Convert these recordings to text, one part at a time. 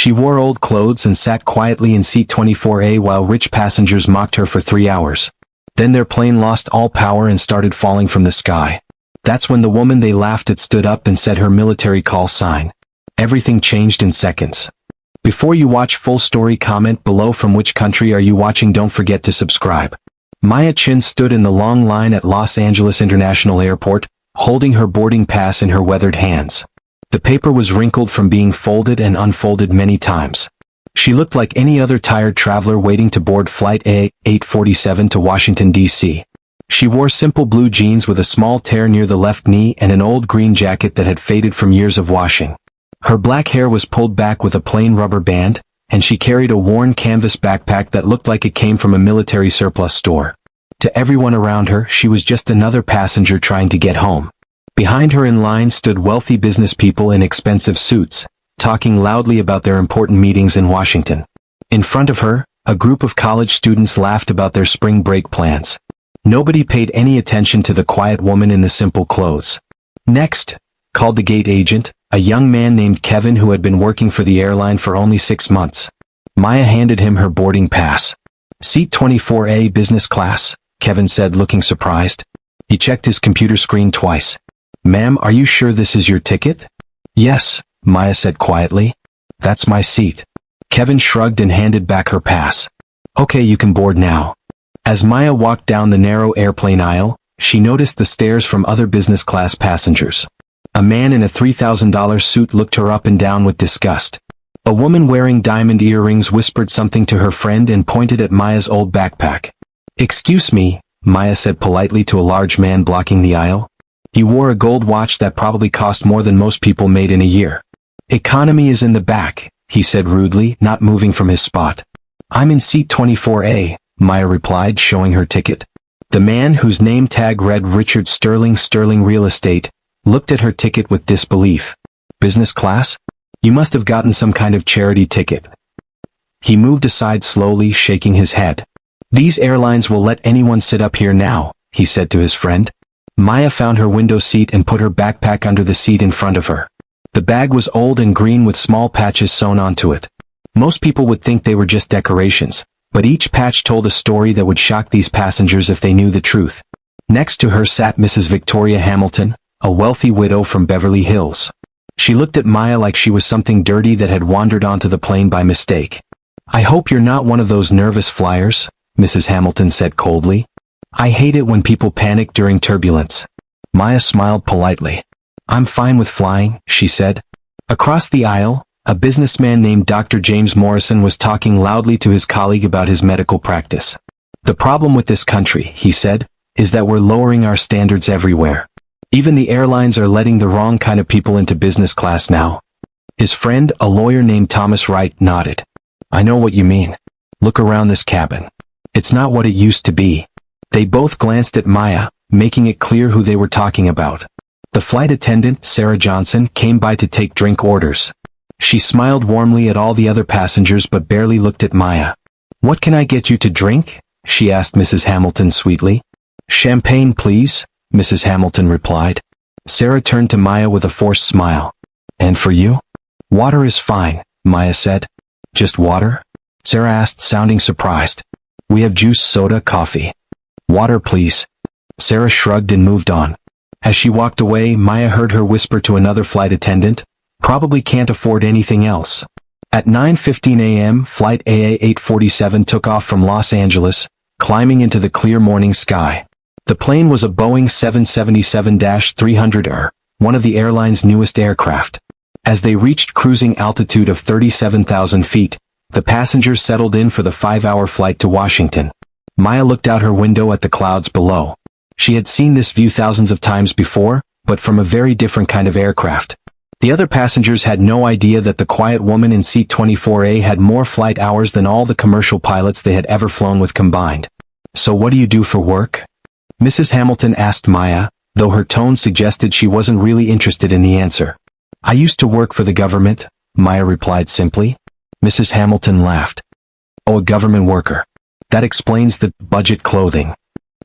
She wore old clothes and sat quietly in seat 24A while rich passengers mocked her for 3 hours. Then their plane lost all power and started falling from the sky. That's when the woman they laughed at stood up and said her military call sign. Everything changed in seconds. Before you watch full story, comment below from which country are you watching. Don't forget to subscribe. Maya Chin stood in the long line at Los Angeles International Airport, holding her boarding pass in her weathered hands. The paper was wrinkled from being folded and unfolded many times. She looked like any other tired traveler waiting to board flight A-847 to Washington, D.C. She wore simple blue jeans with a small tear near the left knee and an old green jacket that had faded from years of washing. Her black hair was pulled back with a plain rubber band, and she carried a worn canvas backpack that looked like it came from a military surplus store. To everyone around her, she was just another passenger trying to get home. Behind her in line stood wealthy business people in expensive suits, talking loudly about their important meetings in Washington. In front of her, a group of college students laughed about their spring break plans. Nobody paid any attention to the quiet woman in the simple clothes. "Next," called the gate agent, a young man named Kevin who had been working for the airline for only 6 months. Maya handed him her boarding pass. "Seat 24A business class," Kevin said, looking surprised. He checked his computer screen twice. "Ma'am, are you sure this is your ticket?" "Yes," Maya said quietly. "That's my seat." Kevin shrugged and handed back her pass. "Okay, you can board now." As Maya walked down the narrow airplane aisle, she noticed the stares from other business class passengers. A man in a $3,000 suit looked her up and down with disgust. A woman wearing diamond earrings whispered something to her friend and pointed at Maya's old backpack. "Excuse me," Maya said politely to a large man blocking the aisle. He wore a gold watch that probably cost more than most people made in a year. "Economy is in the back," he said rudely, not moving from his spot. "I'm in seat 24A, Maya replied, showing her ticket. The man, whose name tag read Richard Sterling Real Estate, looked at her ticket with disbelief. "Business class? You must have gotten some kind of charity ticket." He moved aside slowly, shaking his head. "These airlines will let anyone sit up here now," he said to his friend. Maya found her window seat and put her backpack under the seat in front of her. The bag was old and green with small patches sewn onto it. Most people would think they were just decorations, but each patch told a story that would shock these passengers if they knew the truth. Next to her sat Mrs. Victoria Hamilton, a wealthy widow from Beverly Hills. She looked at Maya like she was something dirty that had wandered onto the plane by mistake. "I hope you're not one of those nervous flyers," Mrs. Hamilton said coldly. "I hate it when people panic during turbulence." Maya smiled politely. "I'm fine with flying," she said. Across the aisle, a businessman named Dr. James Morrison was talking loudly to his colleague about his medical practice. "The problem with this country," he said, "is that we're lowering our standards everywhere. Even the airlines are letting the wrong kind of people into business class now." His friend, a lawyer named Thomas Wright, nodded. "I know what you mean. Look around this cabin. It's not what it used to be." They both glanced at Maya, making it clear who they were talking about. The flight attendant, Sarah Johnson, came by to take drink orders. She smiled warmly at all the other passengers but barely looked at Maya. "What can I get you to drink?" she asked Mrs. Hamilton sweetly. "Champagne, please," Mrs. Hamilton replied. Sarah turned to Maya with a forced smile. "And for you?" "Water is fine," Maya said. "Just water?" Sarah asked, sounding surprised. "We have juice, soda, coffee." "Water, please." Sarah shrugged and moved on. As she walked away, Maya heard her whisper to another flight attendant, "Probably can't afford anything else." At 9:15 a.m., flight AA-847 took off from Los Angeles, climbing into the clear morning sky. The plane was a Boeing 777-300ER, one of the airline's newest aircraft. As they reached cruising altitude of 37,000 feet, the passengers settled in for the 5-hour flight to Washington. Maya looked out her window at the clouds below. She had seen this view thousands of times before, but from a very different kind of aircraft. The other passengers had no idea that the quiet woman in seat 24A had more flight hours than all the commercial pilots they had ever flown with combined. "So what do you do for work?" Mrs. Hamilton asked Maya, though her tone suggested she wasn't really interested in the answer. "I used to work for the government," Maya replied simply. Mrs. Hamilton laughed. "Oh, a government worker. That explains the budget clothing."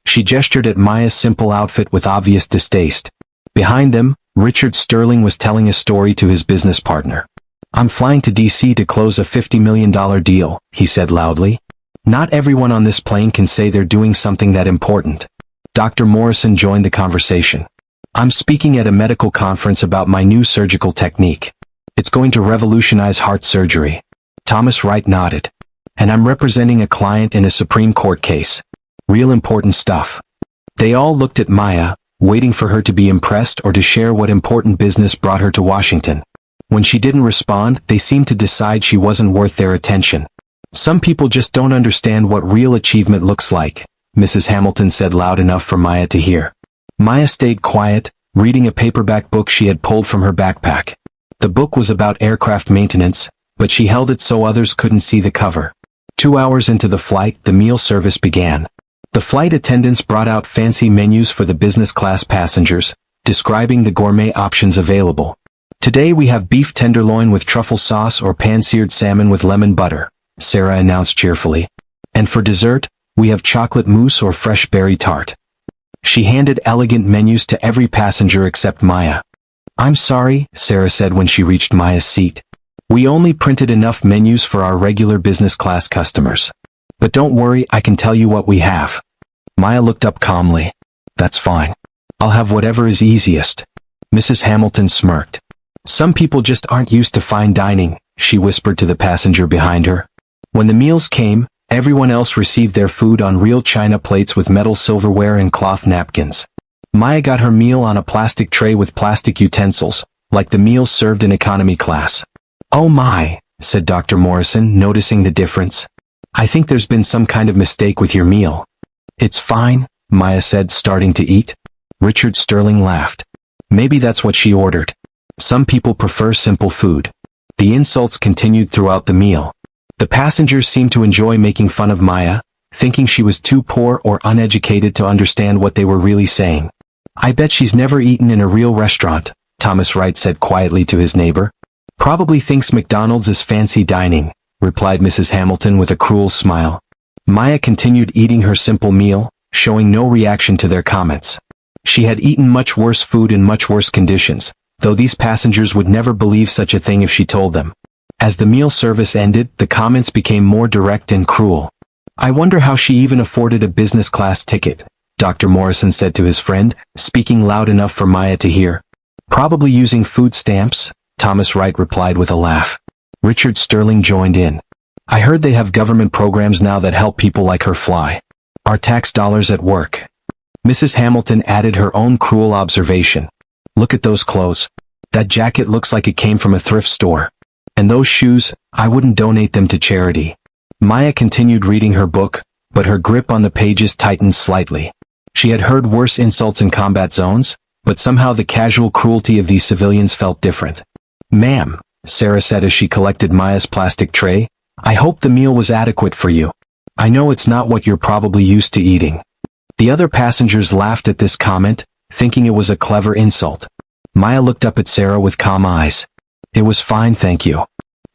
She gestured at Maya's simple outfit with obvious distaste. Behind them, Richard Sterling was telling a story to his business partner. I'm flying to DC to close a $50 million deal, he said loudly. Not everyone on this plane can say they're doing something that important. Dr. Morrison joined the conversation. I'm speaking at a medical conference about my new surgical technique. It's going to revolutionize heart surgery. Thomas Wright nodded. And I'm representing a client in a Supreme Court case. Real important stuff. They all looked at Maya, waiting for her to be impressed or to share what important business brought her to Washington. When she didn't respond, they seemed to decide she wasn't worth their attention. Some people just don't understand what real achievement looks like, Mrs. Hamilton said loud enough for Maya to hear. Maya stayed quiet, reading a paperback book she had pulled from her backpack. The book was about aircraft maintenance, but she held it so others couldn't see the cover. 2 hours into the flight, the meal service began. The flight attendants brought out fancy menus for the business class passengers, describing the gourmet options available. Today we have beef tenderloin with truffle sauce or pan-seared salmon with lemon butter, Sarah announced cheerfully. And for dessert, we have chocolate mousse or fresh berry tart. She handed elegant menus to every passenger except Maya. I'm sorry, Sarah said when she reached Maya's seat. We only printed enough menus for our regular business class customers. But don't worry, I can tell you what we have. Maya looked up calmly. That's fine. I'll have whatever is easiest. Mrs. Hamilton smirked. Some people just aren't used to fine dining, she whispered to the passenger behind her. When the meals came, everyone else received their food on real china plates with metal silverware and cloth napkins. Maya got her meal on a plastic tray with plastic utensils, like the meals served in economy class. Oh my, said Dr. Morrison, noticing the difference. I think there's been some kind of mistake with your meal. It's fine, Maya said, starting to eat. Richard Sterling laughed. Maybe that's what she ordered. Some people prefer simple food. The insults continued throughout the meal. The passengers seemed to enjoy making fun of Maya, thinking she was too poor or uneducated to understand what they were really saying. I bet she's never eaten in a real restaurant, Thomas Wright said quietly to his neighbor. Probably thinks McDonald's is fancy dining, replied Mrs. Hamilton with a cruel smile. Maya continued eating her simple meal, showing no reaction to their comments. She had eaten much worse food in much worse conditions, though these passengers would never believe such a thing if she told them. As the meal service ended, the comments became more direct and cruel. I wonder how she even afforded a business class ticket, Dr. Morrison said to his friend, speaking loud enough for Maya to hear. Probably using food stamps, Thomas Wright replied with a laugh. Richard Sterling joined in. I heard they have government programs now that help people like her fly. Our tax dollars at work. Mrs. Hamilton added her own cruel observation. Look at those clothes. That jacket looks like it came from a thrift store. And those shoes, I wouldn't donate them to charity. Maya continued reading her book, but her grip on the pages tightened slightly. She had heard worse insults in combat zones, but somehow the casual cruelty of these civilians felt different. Ma'am, Sarah said as she collected Maya's plastic tray, I hope the meal was adequate for you. I know it's not what you're probably used to eating. The other passengers laughed at this comment, thinking it was a clever insult. Maya looked up at Sarah with calm eyes. It was fine, thank you.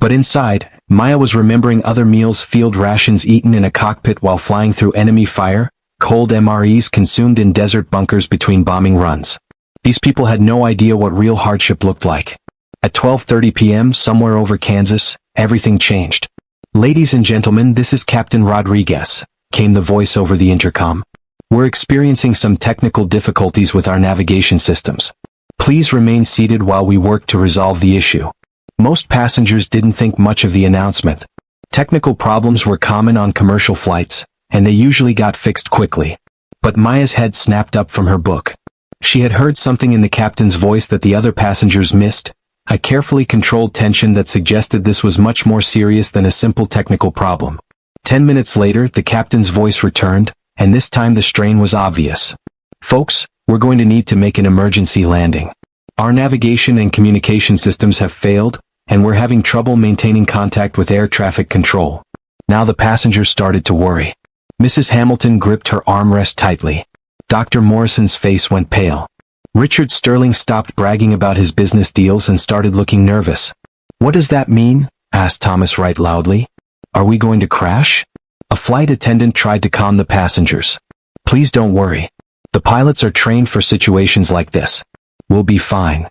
But inside, Maya was remembering other meals, field rations eaten in a cockpit while flying through enemy fire, cold MREs consumed in desert bunkers between bombing runs. These people had no idea what real hardship looked like. At 12:30 p.m. somewhere over Kansas, everything changed. Ladies and gentlemen, this is Captain Rodriguez, came the voice over the intercom. We're experiencing some technical difficulties with our navigation systems. Please remain seated while we work to resolve the issue. Most passengers didn't think much of the announcement. Technical problems were common on commercial flights, and they usually got fixed quickly. But Maya's head snapped up from her book. She had heard something in the captain's voice that the other passengers missed, a carefully controlled tension that suggested this was much more serious than a simple technical problem. 10 minutes later, the captain's voice returned, and this time the strain was obvious. Folks, we're going to need to make an emergency landing. Our navigation and communication systems have failed, and we're having trouble maintaining contact with air traffic control. Now the passengers started to worry. Mrs. Hamilton gripped her armrest tightly. Dr. Morrison's face went pale. Richard Sterling stopped bragging about his business deals and started looking nervous. What does that mean? Asked Thomas Wright loudly. Are we going to crash? A flight attendant tried to calm the passengers. Please don't worry. The pilots are trained for situations like this. We'll be fine.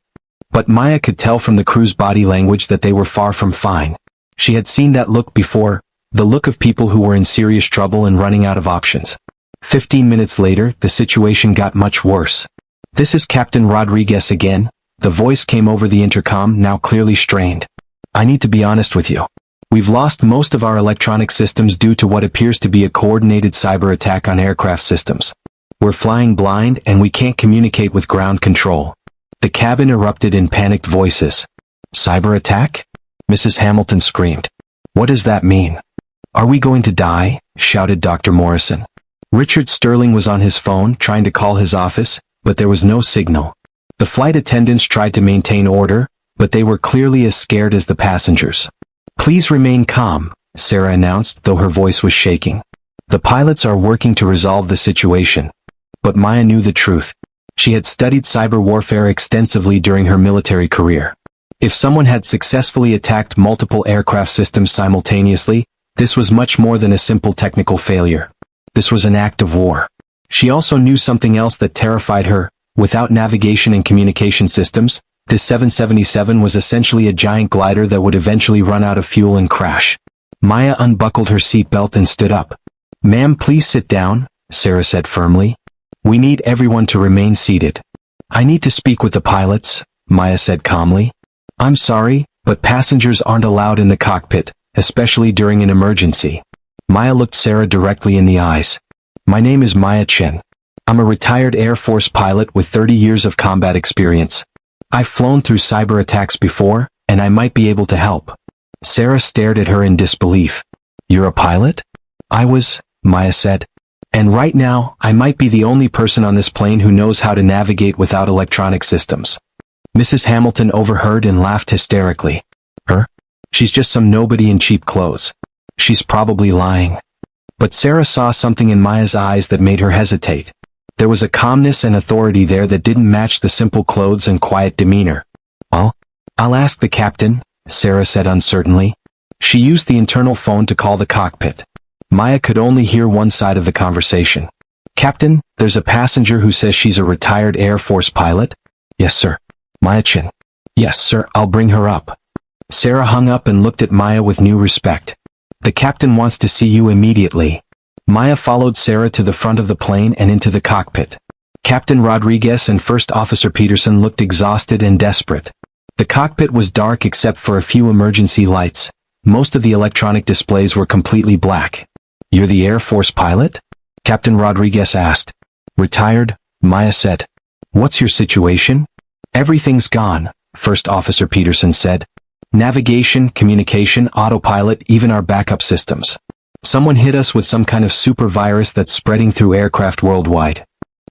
But Maya could tell from the crew's body language that they were far from fine. She had seen that look before, the look of people who were in serious trouble and running out of options. 15 minutes later, the situation got much worse. "This is Captain Rodriguez again." The voice came over the intercom, now clearly strained. "I need to be honest with you. We've lost most of our electronic systems due to what appears to be a coordinated cyber attack on aircraft systems. We're flying blind and we can't communicate with ground control." The cabin erupted in panicked voices. "Cyber attack?" Mrs. Hamilton screamed. "What does that mean?" "Are we going to die?" shouted Dr. Morrison. Richard Sterling was on his phone trying to call his office, but there was no signal. The flight attendants tried to maintain order, but they were clearly as scared as the passengers. "Please remain calm," Sarah announced, though her voice was shaking. "The pilots are working to resolve the situation." But Maya knew the truth. She had studied cyber warfare extensively during her military career. If someone had successfully attacked multiple aircraft systems simultaneously, this was much more than a simple technical failure. This was an act of war. She also knew something else that terrified her. Without navigation and communication systems, this 777 was essentially a giant glider that would eventually run out of fuel and crash. Maya unbuckled her seatbelt and stood up. "Ma'am, please sit down," Sarah said firmly. "We need everyone to remain seated." "I need to speak with the pilots," Maya said calmly. "I'm sorry, but passengers aren't allowed in the cockpit, especially during an emergency." Maya looked Sarah directly in the eyes. "My name is Maya Chen. I'm a retired Air Force pilot with 30 years of combat experience. I've flown through cyber attacks before, and I might be able to help." Sarah stared at her in disbelief. "You're a pilot?" "I was," Maya said. "And right now, I might be the only person on this plane who knows how to navigate without electronic systems." Mrs. Hamilton overheard and laughed hysterically. "Her? She's just some nobody in cheap clothes. She's probably lying." But Sarah saw something in Maya's eyes that made her hesitate. There was a calmness and authority there that didn't match the simple clothes and quiet demeanor. "Well, I'll ask the captain," Sarah said uncertainly. She used the internal phone to call the cockpit. Maya could only hear one side of the conversation. "Captain, there's a passenger who says she's a retired Air Force pilot." "Yes, sir." "Maya Chen." "Yes, sir, I'll bring her up." Sarah hung up and looked at Maya with new respect. "The captain wants to see you immediately." Maya followed Sarah to the front of the plane and into the cockpit. Captain Rodriguez and First Officer Peterson looked exhausted and desperate. The cockpit was dark except for a few emergency lights. Most of the electronic displays were completely black. "You're the Air Force pilot?" Captain Rodriguez asked. "Retired," Maya said. "What's your situation?" "Everything's gone," First Officer Peterson said. "Navigation, communication, autopilot, even our backup systems. Someone hit us with some kind of super virus that's spreading through aircraft worldwide."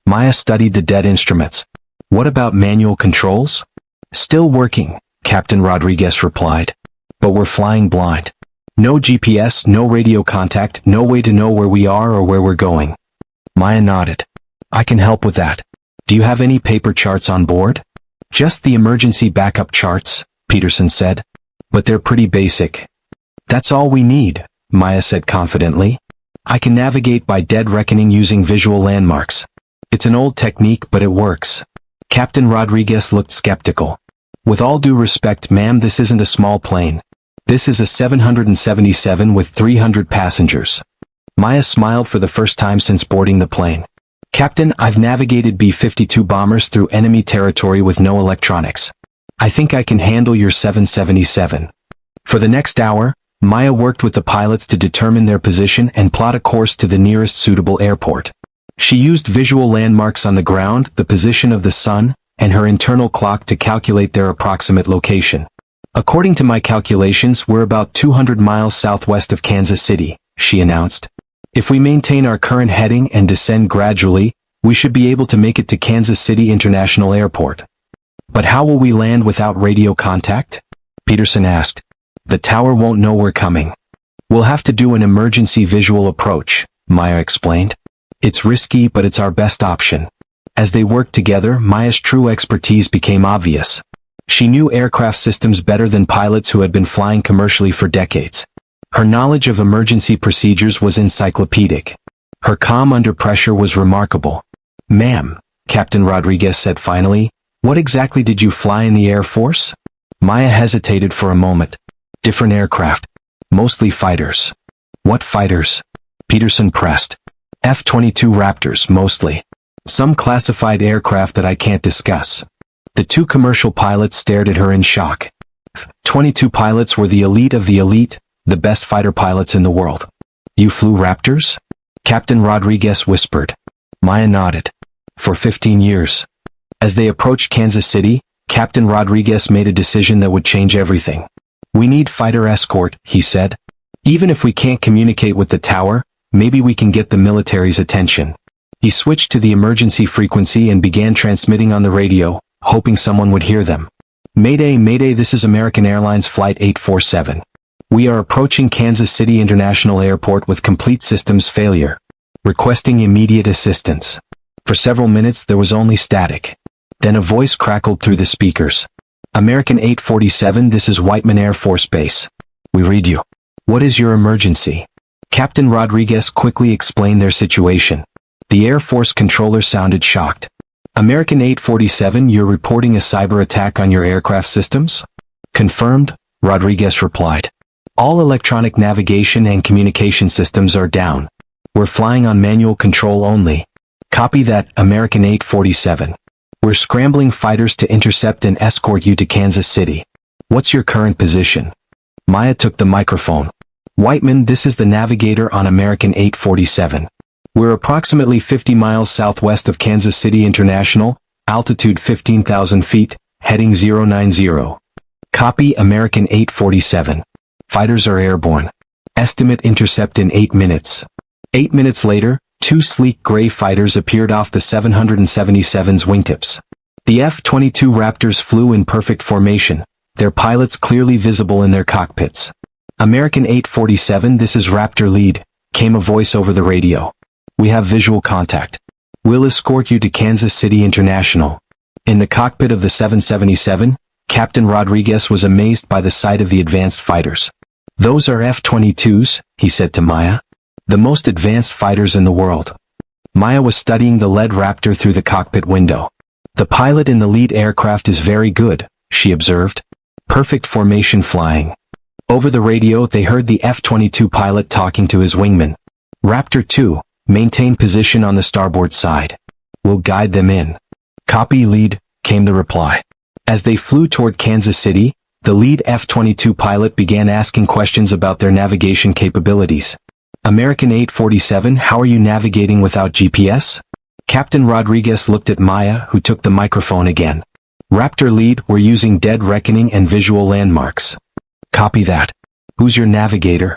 Maya studied the dead instruments. "What about manual controls?" "Still working," Captain Rodriguez replied. "But we're flying blind. No GPS, no radio contact, no way to know where we are or where we're going." Maya nodded. "I can help with that. Do you have any paper charts on board?" "Just the emergency backup charts," Peterson said. "But they're pretty basic." "That's all we need," Maya said confidently. "I can navigate by dead reckoning using visual landmarks. It's an old technique, but it works." Captain Rodriguez looked skeptical. "With all due respect, ma'am, this isn't a small plane. This is a 777 with 300 passengers." Maya smiled for the first time since boarding the plane. "Captain, I've navigated B-52 bombers through enemy territory with no electronics. I think I can handle your 777. For the next hour, Maya worked with the pilots to determine their position and plot a course to the nearest suitable airport. She used visual landmarks on the ground, the position of the sun, and her internal clock to calculate their approximate location. "According to my calculations, we're about 200 miles southwest of Kansas City," she announced. "If we maintain our current heading and descend gradually, we should be able to make it to Kansas City International Airport." "But how will we land without radio contact?" Peterson asked. "The tower won't know we're coming." "We'll have to do an emergency visual approach," Maya explained. "It's risky, but it's our best option." As they worked together, Maya's true expertise became obvious. She knew aircraft systems better than pilots who had been flying commercially for decades. Her knowledge of emergency procedures was encyclopedic. Her calm under pressure was remarkable. "Ma'am," Captain Rodriguez said finally, What exactly did you fly in the Air Force? Maya hesitated for a moment. Different aircraft. Mostly fighters. What fighters? Peterson pressed. F-22 Raptors, mostly. Some classified aircraft that I can't discuss. The two commercial pilots stared at her in shock. F-22 pilots were the elite of the elite, the best fighter pilots in the world. You flew Raptors? Captain Rodriguez whispered. Maya nodded. For 15 years. As they approached Kansas City, Captain Rodriguez made a decision that would change everything. We need fighter escort, he said. Even if we can't communicate with the tower, maybe we can get the military's attention. He switched to the emergency frequency and began transmitting on the radio, hoping someone would hear them. Mayday, Mayday, this is American Airlines Flight 847. We are approaching Kansas City International Airport with complete systems failure. Requesting immediate assistance. For several minutes there was only static. Then a voice crackled through the speakers. American 847, this is Whiteman Air Force Base. We read you. What is your emergency? Captain Rodriguez quickly explained their situation. The Air Force controller sounded shocked. American 847, you're reporting a cyber attack on your aircraft systems? Confirmed, Rodriguez replied. All electronic navigation and communication systems are down. We're flying on manual control only. Copy that, American 847. We're scrambling fighters to intercept and escort you to Kansas City. What's your current position? Maya took the microphone. Whiteman, this is the navigator on American 847. We're approximately 50 miles southwest of Kansas City International, altitude 15,000 feet, heading 090. Copy, American 847. Fighters are airborne. Estimate intercept in 8 minutes. 8 minutes later, two sleek gray fighters appeared off the 777's wingtips. The F-22 Raptors flew in perfect formation, their pilots clearly visible in their cockpits. American 847, this is Raptor Lead, came a voice over the radio. We have visual contact. We'll escort you to Kansas City International. In the cockpit of the 777, Captain Rodriguez was amazed by the sight of the advanced fighters. Those are F-22s, he said to Maya. The most advanced fighters in the world. Maya was studying the lead Raptor through the cockpit window. The pilot in the lead aircraft is very good, she observed. Perfect formation flying. Over the radio they heard the F-22 pilot talking to his wingman. Raptor 2, maintain position on the starboard side. We'll guide them in. Copy, lead, came the reply. As they flew toward Kansas City, the lead F-22 pilot began asking questions about their navigation capabilities. American 847, how are you navigating without GPS? Captain Rodriguez looked at Maya, who took the microphone again. Raptor lead, we're using dead reckoning and visual landmarks. Copy that. Who's your navigator?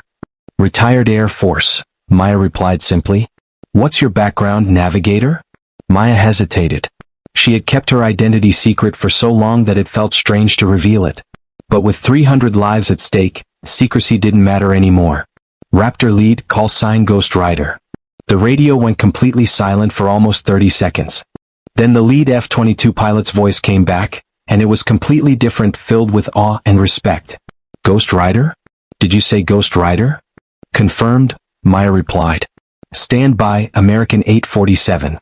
Retired Air Force, Maya replied simply. What's your background, navigator? Maya hesitated. She had kept her identity secret for so long that it felt strange to reveal it. But with 300 lives at stake, secrecy didn't matter anymore. Raptor lead, call sign Ghost Rider. The radio went completely silent for almost 30 seconds. Then the lead F-22 pilot's voice came back, and it was completely different, filled with awe and respect. Ghost Rider? Did you say Ghost Rider? Confirmed, Maya replied. Stand by, American 847.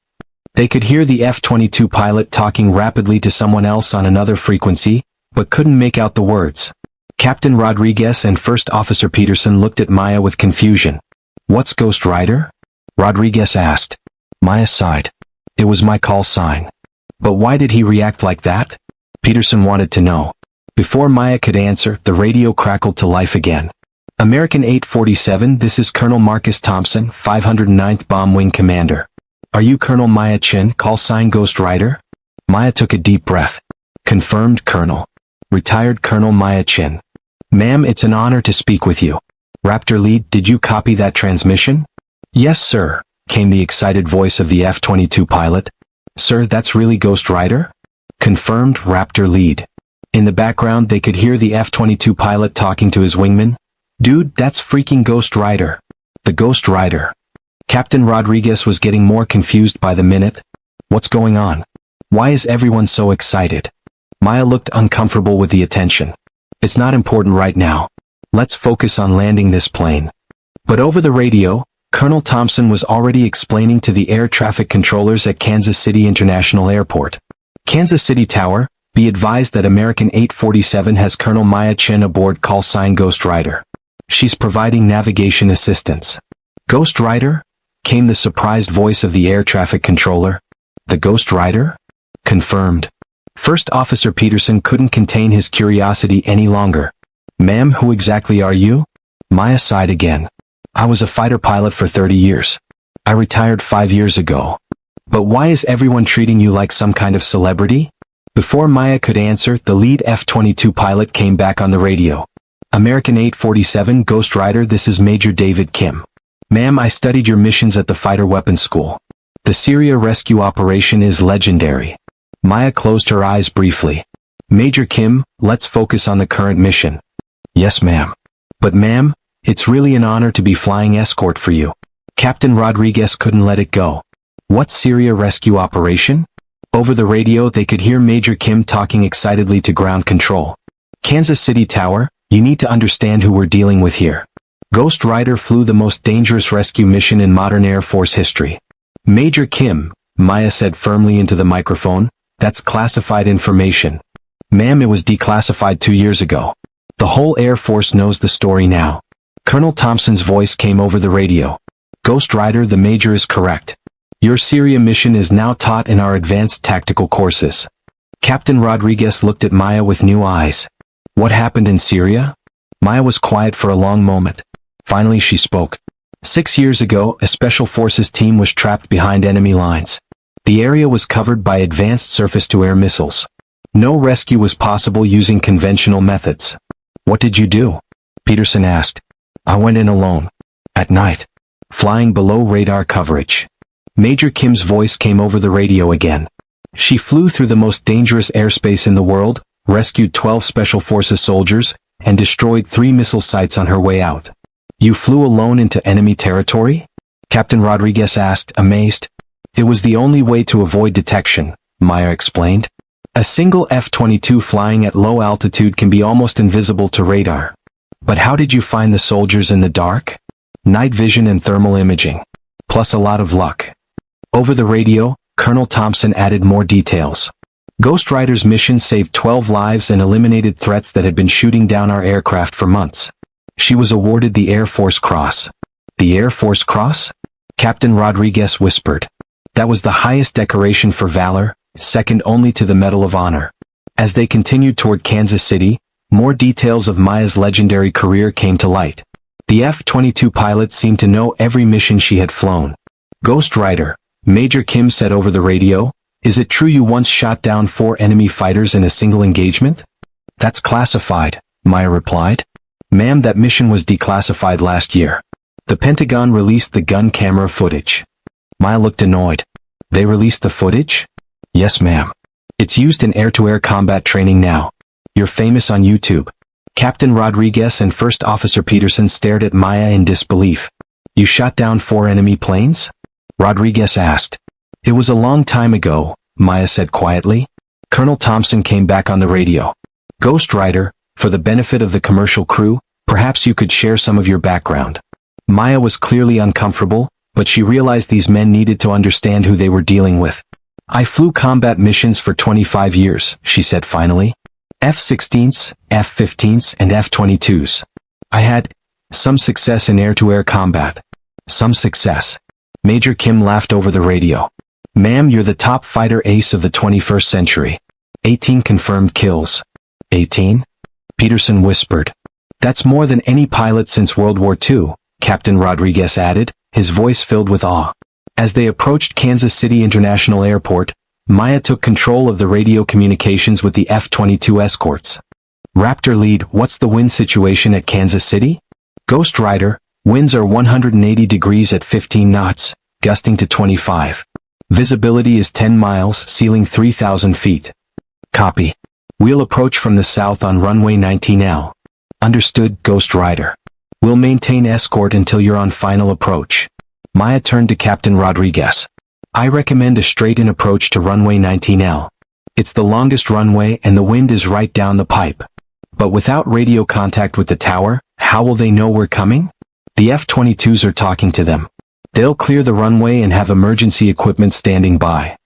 They could hear the F-22 pilot talking rapidly to someone else on another frequency, but couldn't make out the words. Captain Rodriguez and First Officer Peterson looked at Maya with confusion. What's Ghost Rider? Rodriguez asked. Maya sighed. It was my call sign. But why did he react like that? Peterson wanted to know. Before Maya could answer, the radio crackled to life again. American 847, this is Colonel Marcus Thompson, 509th Bomb Wing Commander. Are you Colonel Maya Chin, call sign Ghost Rider? Maya took a deep breath. Confirmed, Colonel. Retired Colonel Maya Chin. Ma'am, it's an honor to speak with you. Raptor lead, did you copy that transmission? Yes, sir, came the excited voice of the F-22 pilot. Sir, that's really Ghost Rider? Confirmed, Raptor lead. In the background they could hear the F-22 pilot talking to his wingman. Dude, that's freaking Ghost Rider. The Ghost Rider. Captain Rodriguez was getting more confused by the minute. What's going on? Why is everyone so excited? Maya looked uncomfortable with the attention. It's not important right now. Let's focus on landing this plane. But over the radio, Colonel Thompson was already explaining to the air traffic controllers at Kansas City International Airport. Kansas City Tower, be advised that American 847 has Colonel Maya Chen aboard, call sign Ghost Rider. She's providing navigation assistance. Ghost Rider? Came the surprised voice of the air traffic controller. The Ghost Rider? Confirmed. First Officer Peterson couldn't contain his curiosity any longer. Ma'am, who exactly are you? Maya sighed again. I was a fighter pilot for 30 years. I retired 5 years ago. But why is everyone treating you like some kind of celebrity? Before Maya could answer, the lead F-22 pilot came back on the radio. American 847 Ghost Rider, this is Major David Kim. Ma'am, I studied your missions at the Fighter Weapons School. The Syria rescue operation is legendary. Maya closed her eyes briefly. Major Kim, let's focus on the current mission. Yes, ma'am. But ma'am, it's really an honor to be flying escort for you. Captain Rodriguez couldn't let it go. What Syria rescue operation? Over the radio they could hear Major Kim talking excitedly to ground control. Kansas City Tower, you need to understand who we're dealing with here. Ghost Rider flew the most dangerous rescue mission in modern Air Force history. Major Kim, Maya said firmly into the microphone, that's classified information. Ma'am, it was declassified 2 years ago. The whole Air Force knows the story now. Colonel Thompson's voice came over the radio. Ghost Rider, the Major is correct. Your Syria mission is now taught in our advanced tactical courses. Captain Rodriguez looked at Maya with new eyes. What happened in Syria? Maya was quiet for a long moment. Finally she spoke. 6 years ago, a Special Forces team was trapped behind enemy lines. The area was covered by advanced surface-to-air missiles. No rescue was possible using conventional methods. What did you do? Peterson asked. I went in alone. At night. Flying below radar coverage. Major Kim's voice came over the radio again. She flew through the most dangerous airspace in the world, rescued 12 Special Forces soldiers, and destroyed 3 missile sites on her way out. You flew alone into enemy territory? Captain Rodriguez asked, amazed. It was the only way to avoid detection, Maya explained. A single F-22 flying at low altitude can be almost invisible to radar. But how did you find the soldiers in the dark? Night vision and thermal imaging. Plus a lot of luck. Over the radio, Colonel Thompson added more details. Ghost Rider's mission saved 12 lives and eliminated threats that had been shooting down our aircraft for months. She was awarded the Air Force Cross. The Air Force Cross? Captain Rodriguez whispered. That was the highest decoration for valor, second only to the Medal of Honor. As they continued toward Kansas City, more details of Maya's legendary career came to light. The F-22 pilot seemed to know every mission she had flown. Ghost Rider, Major Kim said over the radio, is it true you once shot down 4 enemy fighters in a single engagement? That's classified, Maya replied. Ma'am, that mission was declassified last year. The Pentagon released the gun camera footage. Maya looked annoyed. They released the footage? Yes, ma'am. It's used in air-to-air combat training now. You're famous on YouTube. Captain Rodriguez and First Officer Peterson stared at Maya in disbelief. You shot down 4 enemy planes? Rodriguez asked. It was a long time ago, Maya said quietly. Colonel Thompson came back on the radio. Ghost Rider, for the benefit of the commercial crew, perhaps you could share some of your background. Maya was clearly uncomfortable, but she realized these men needed to understand who they were dealing with. I flew combat missions for 25 years, she said finally. F-16s, F-15s, and F-22s. I had some success in air-to-air combat. Some success. Major Kim laughed over the radio. Ma'am, you're the top fighter ace of the 21st century. 18 confirmed kills. 18? Peterson whispered. That's more than any pilot since World War II, Captain Rodriguez added, his voice filled with awe. As they approached Kansas City International Airport, Maya took control of the radio communications with the F-22 escorts. Raptor lead, what's the wind situation at Kansas City? Ghost Rider, winds are 180 degrees at 15 knots, gusting to 25. Visibility is 10 miles, ceiling 3,000 feet. Copy. We'll approach from the south on runway 19L. Understood, Ghost Rider. We'll maintain escort until you're on final approach. Maya turned to Captain Rodriguez. I recommend a straight-in approach to runway 19L. It's the longest runway and the wind is right down the pipe. But without radio contact with the tower, how will they know we're coming? The F-22s are talking to them. They'll clear the runway and have emergency equipment standing by.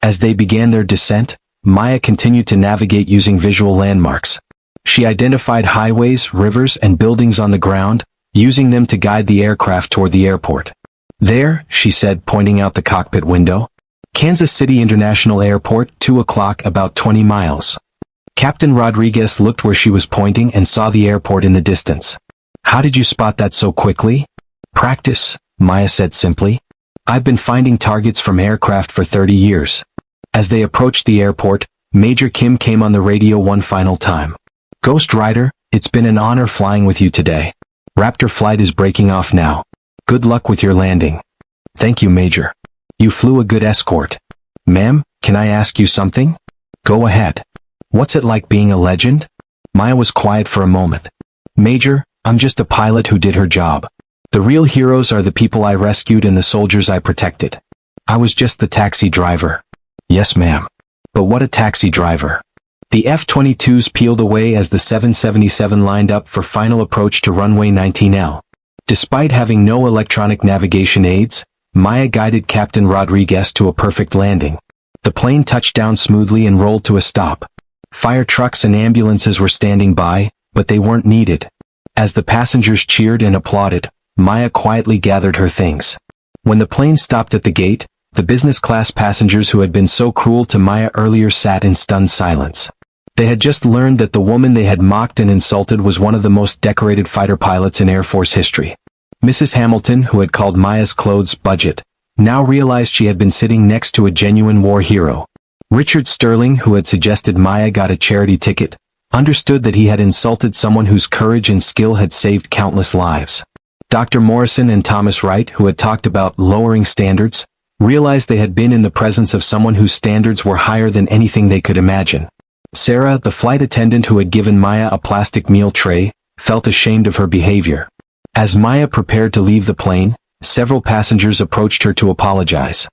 As they began their descent, Maya continued to navigate using visual landmarks. She identified highways, rivers, and buildings on the ground, using them to guide the aircraft toward the airport. "There," she said, pointing out the cockpit window. "Kansas City International Airport, 2 o'clock, about 20 miles. Captain Rodriguez looked where she was pointing and saw the airport in the distance. "How did you spot that so quickly?" "Practice," Maya said simply. "I've been finding targets from aircraft for 30 years. As they approached the airport, Major Kim came on the radio one final time. "Ghost Rider, it's been an honor flying with you today. Raptor flight is breaking off now. Good luck with your landing." "Thank you, Major. You flew a good escort." "Ma'am, can I ask you something?" "Go ahead." "What's it like being a legend?" Maya was quiet for a moment. "Major, I'm just a pilot who did her job. The real heroes are the people I rescued and the soldiers I protected. I was just the taxi driver." "Yes, ma'am. But what a taxi driver." The F-22s peeled away as the 777 lined up for final approach to runway 19L. Despite having no electronic navigation aids, Maya guided Captain Rodriguez to a perfect landing. The plane touched down smoothly and rolled to a stop. Fire trucks and ambulances were standing by, but they weren't needed. As the passengers cheered and applauded, Maya quietly gathered her things. When the plane stopped at the gate, the business-class passengers who had been so cruel to Maya earlier sat in stunned silence. They had just learned that the woman they had mocked and insulted was one of the most decorated fighter pilots in Air Force history. Mrs. Hamilton, who had called Maya's clothes budget, now realized she had been sitting next to a genuine war hero. Richard Sterling, who had suggested Maya got a charity ticket, understood that he had insulted someone whose courage and skill had saved countless lives. Dr. Morrison and Thomas Wright, who had talked about lowering standards, realized they had been in the presence of someone whose standards were higher than anything they could imagine. Sarah, the flight attendant who had given Maya a plastic meal tray, felt ashamed of her behavior. As Maya prepared to leave the plane, several passengers approached her to apologize.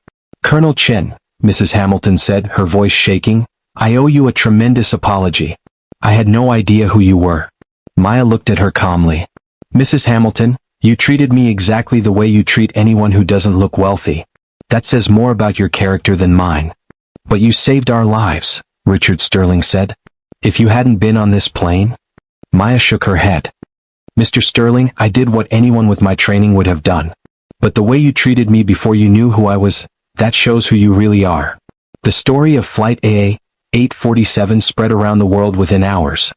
"Colonel Chen," Mrs. Hamilton said, her voice shaking, "I owe you a tremendous apology. I had no idea who you were." Maya looked at her calmly. "Mrs. Hamilton, you treated me exactly the way you treat anyone who doesn't look wealthy. That says more about your character than mine." "But you saved our lives," Richard Sterling said. "If you hadn't been on this plane?" Maya shook her head. "Mr. Sterling, I did what anyone with my training would have done. But the way you treated me before you knew who I was, that shows who you really are." The story of Flight AA-847 spread around the world within hours.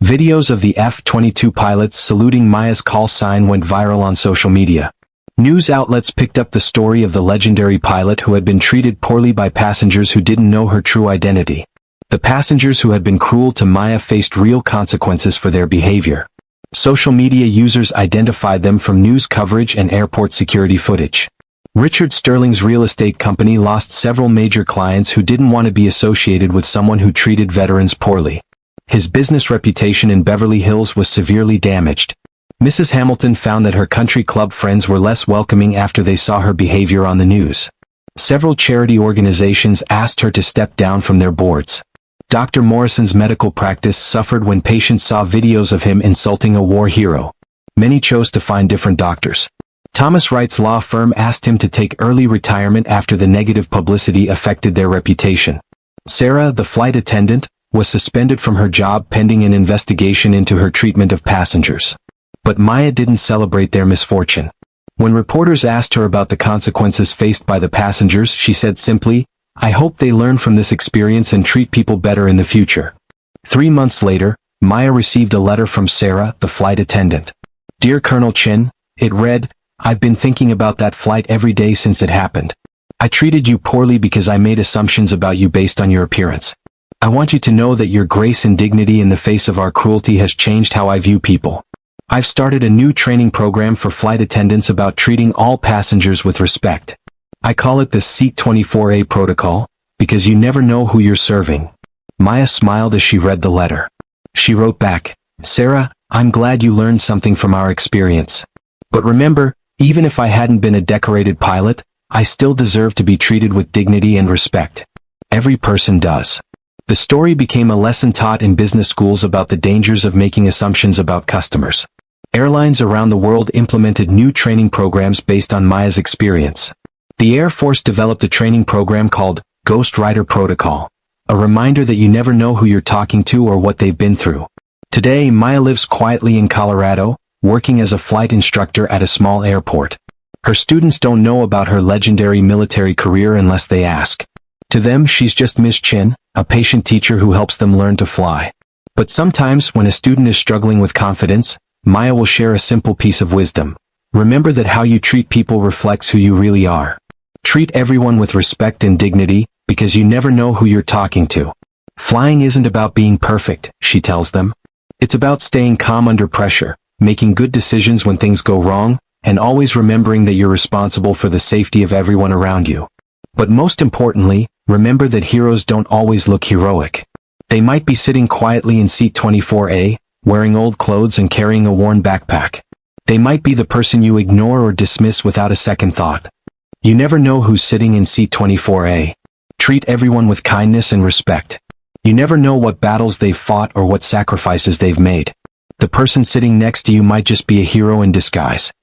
Videos of the F-22 pilots saluting Maya's call sign went viral on social media. News outlets picked up the story of the legendary pilot who had been treated poorly by passengers who didn't know her true identity. The passengers who had been cruel to Maya faced real consequences for their behavior. Social media users identified them from news coverage and airport security footage. Richard Sterling's real estate company lost several major clients who didn't want to be associated with someone who treated veterans poorly. His business reputation in Beverly Hills was severely damaged. Mrs. Hamilton found that her country club friends were less welcoming after they saw her behavior on the news. Several charity organizations asked her to step down from their boards. Dr. Morrison's medical practice suffered when patients saw videos of him insulting a war hero. Many chose to find different doctors. Thomas Wright's law firm asked him to take early retirement after the negative publicity affected their reputation. Sarah, the flight attendant, was suspended from her job pending an investigation into her treatment of passengers. But Maya didn't celebrate their misfortune. When reporters asked her about the consequences faced by the passengers, she said simply, "I hope they learn from this experience and treat people better in the future." 3 months later, Maya received a letter from Sarah, the flight attendant. "Dear Colonel Chin," it read, "I've been thinking about that flight every day since it happened. I treated you poorly because I made assumptions about you based on your appearance. I want you to know that your grace and dignity in the face of our cruelty has changed how I view people. I've started a new training program for flight attendants about treating all passengers with respect. I call it the Seat 24A protocol, because you never know who you're serving." Maya smiled as she read the letter. She wrote back, "Sarah, I'm glad you learned something from our experience. But remember, even if I hadn't been a decorated pilot, I still deserve to be treated with dignity and respect. Every person does." The story became a lesson taught in business schools about the dangers of making assumptions about customers. Airlines around the world implemented new training programs based on Maya's experience. The Air Force developed a training program called Ghost Rider Protocol, A reminder that you never know who you're talking to or what they've been through. Today, Maya lives quietly in Colorado, working as a flight instructor at a small airport. Her students don't know about her legendary military career unless they ask. To them, she's just Miss Chin, a patient teacher who helps them learn to fly. But sometimes, when a student is struggling with confidence, Maya will share a simple piece of wisdom. Remember that how you treat people reflects who you really are. Treat everyone with respect and dignity, because you never know who you're talking to. Flying isn't about being perfect, she tells them. It's about staying calm under pressure, making good decisions when things go wrong, and always remembering that you're responsible for the safety of everyone around you. But most importantly, remember that heroes don't always look heroic. They might be sitting quietly in seat 24A, wearing old clothes and carrying a worn backpack. They might be the person you ignore or dismiss without a second thought. You never know who's sitting in seat 24A. Treat everyone with kindness and respect. You never know what battles they've fought or what sacrifices they've made. The person sitting next to you might just be a hero in disguise.